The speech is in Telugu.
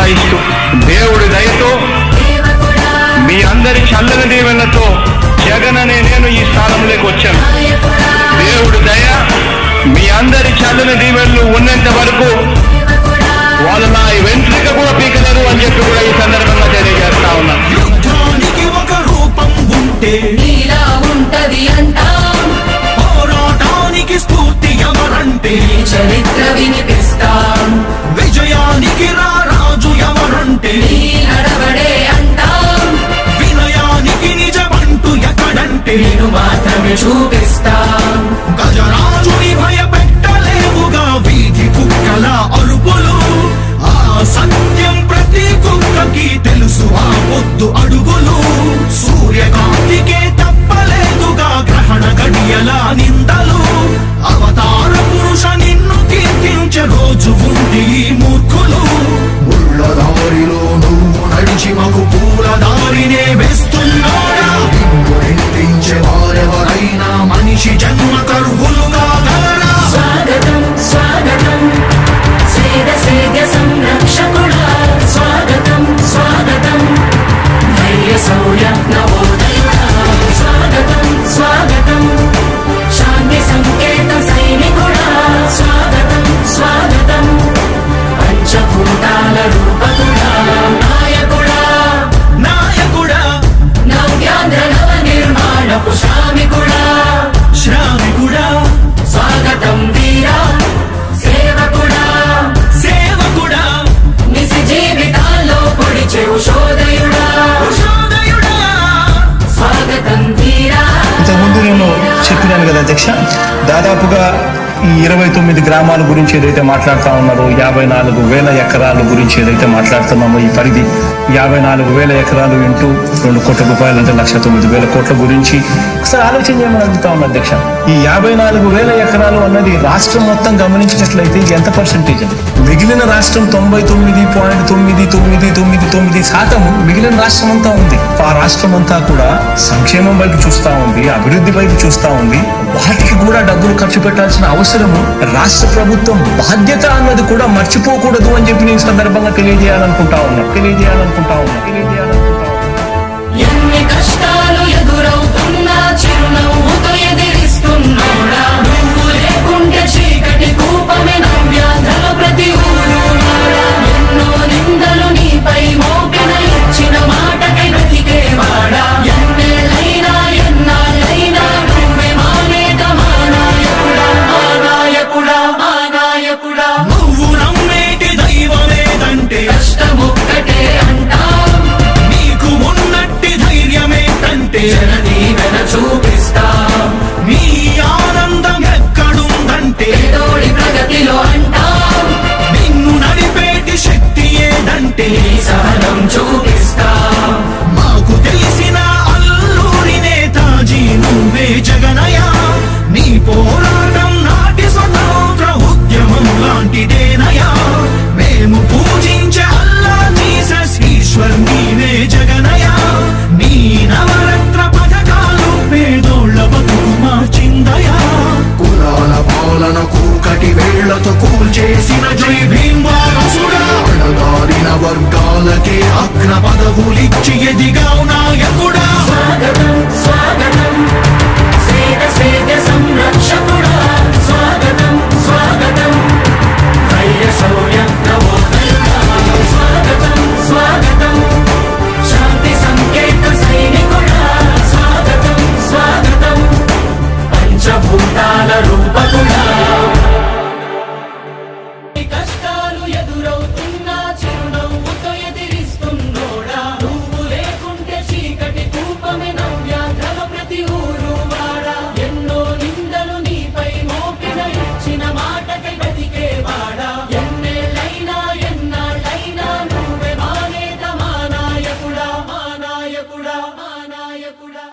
కొనసాగిస్తూ దేవుడి దయతో మీ అందరి చల్లని దీవెనలతో జగన్ అనే నేను ఈ స్థానంలోకి వచ్చాను. దేవుడి దయ మీ అందరి చల్లని దీవెనలు ఉన్నంత వరకు వాళ్ళు నా వెంట్రుక కూడా పీకలేరు అని చెప్పి కూడా ఈ సందర్భంగా తెలియజేస్తా ఉన్నాను. యుద్ధానికి ఒక రూపం ఉంటే నీలా ఉంటది అంటాం, పోరాటానికి స్ఫూర్తి ఎవరంటే చరిత్ర వినిపిస్తాం, విజయానికి రాజు ఎవరంటే నడవడే అంటాం, వినయానికి నిజమంటూ ఎక్కడంటే నేను మాత్రమే చూపిస్తాం. గజరాజుని భయపెట్టలేవుగా వీధి కుక్కల అరుపులు, ఆ సత్యం ప్రతి కుక్కకి తెలుసు ఆ పొద్దు అడుగులు, సూర్యకాంతికే తప్పలేదుగా గ్రహణ గడియల నిందలు, అవతార పురుష నిన్ను కీర్తించే రోజు ఉంది ఈ మూర్ఖులు. ముళ్ళ దారిలో నువ్వు నడిచి మాకు పూల దారినే వేస్తున్నాడా, నిన్ను నిందించే వారెవరైనా మనిషి జన్మ కర్హులుగా గలరా. స్వాగతం స్వాగతం సేద సంరక్షకుడా, స్వాగతం స్వాగతం ధైర్య శౌర్య నవోదయుడా, స్వాగతం స్వాగతం శాంతి సంకేత సైనికుడా, స్వాగతం స్వాగతం పంచభూతాల రూపకుడా, నాయకుడా నాయకుడా నవ్యాంధ్ర నవ నిర్మాణపు శ్రామికుడా, శ్రామికుడా స్వాగతం వీరా సేవకుడా, సేవకుడా నిజ జీవితాల్లో పొడిచే ఉషోదయుడా, ఉషోదయుడా. స్వాగతం వీరా. ఇంతకుముందు నేను చెప్పినాను కదా అధ్యక్ష, దాదాపుగా ఈ 29 గ్రామాల గురించి ఏదైతే మాట్లాడుతూ ఉన్నారో, 54,000 ఎకరాల గురించి ఏదైతే మాట్లాడుతున్నామో, ఈ పరిధి 54,000 ఎకరాలు ఇంటూ 2 కోట్ల రూపాయలు అంటే 1,09,000 కోట్ల గురించి ఒకసారి ఆలోచన చేయమని అడుగుతా ఉన్నా అధ్యక్ష. ఈ 54,000 ఎకరాలు అన్నది రాష్ట్రం మొత్తం గమనించినట్లయితే ఎంత పర్సెంటేజ్? మిగిలిన రాష్ట్రం 99.9999% మిగిలిన రాష్ట్రం అంతా ఉంది. ఆ రాష్ట్రం అంతా కూడా సంక్షేమం వైపు చూస్తా ఉంది, అభివృద్ధి వైపు చూస్తా ఉంది. వాటికి కూడా డబ్బులు ఖర్చు పెట్టాల్సిన అవసరము రాష్ట్ర ప్రభుత్వం బాధ్యత అన్నది కూడా మర్చిపోకూడదు అని చెప్పి నేను సందర్భంగా తెలియజేయాలనుకుంటా ఉన్నా. ఎన్ని కష్టాలు ఎదురవుతున్నా చిరునవ్వుతో ఎదిరిస్తున్నాడా, నువ్వు లేకుంటే చీకటి కూపమే నవ్యాంధ్రలో ప్రతి ఊరు వాడా, ఎన్నో నిందలు నీపై మోపిన ఇచ్చిన మాటకై బ్రతికేవాడా, ఎన్నేళ్ళైనా ఎన్నాళ్ళైనా నువ్వే మానేత మా నాయకుడా, మా నాయకుడా, మా నాయకుడా. నువ్వు నమ్మేటి దైవమేదంటే కష్టమొక్కటే అంటాం, నీకు ఉన్నట్టి ధైర్యమేంటంటే జనదీవెన చూపిస్తాం, నీ ఆనందం ఎక్కడుందంటే పేదోడి ప్రగతిలో అంటాం, నిన్ను నడిపేటి శక్తి ఏదంటే నీ సహనం చూపిస్తాం. మాకు తెలిసిన అల్లూరి నేతాజీ నువ్వే జగనయ్య, నీ పోరాటం నాటి స్వతంత్ర ఉద్యమం లాంటిదేనయ్యా, మేము పూజించే అల్లా జీసస్ ఈశ్వర్ నీవే జగనయ్య, నీ నవరత్న పథకాలు పేదోళ్ళ బతుకు మార్చిందయా, కులాల పాలన కూకటి వేళ్లతో కూల్చేసిన జై భీమ్ వారసుడా, అణగారిన వర్గాలకే అగ్ర పదవులిచ్చి ఎదిగావు నాయకుడా. స్వాగతం స్వాగతం సేద సంరక్షకుడా, స్వాగతం స్వాగతం ధైర్య శౌర్య నవోదయుడా, స్వాగతం స్వాగతం శాంతి సంకేత సైనికుడా, స్వాగతం స్వాగతం పంచభూతాల రూపకుడా. కష్టాలు ఎదురవుతున్నా చిరునవ్వుతో ఎదిరిస్తున్నోడా, నువ్వు లేకుంటే చీకటి కూపమే నవ్యాంధ్రలో ప్రతి ఊరు వాడా, ఎన్నో నిందలు నీపై మోపిన ఇచ్చిన మాటకై బ్రతికేవాడా, ఎన్నేళ్ళైనా ఎన్నాళ్ళైనా నువ్వే మానేత మా నాయకుడా, మా నాయకుడా, మా నాయకుడా.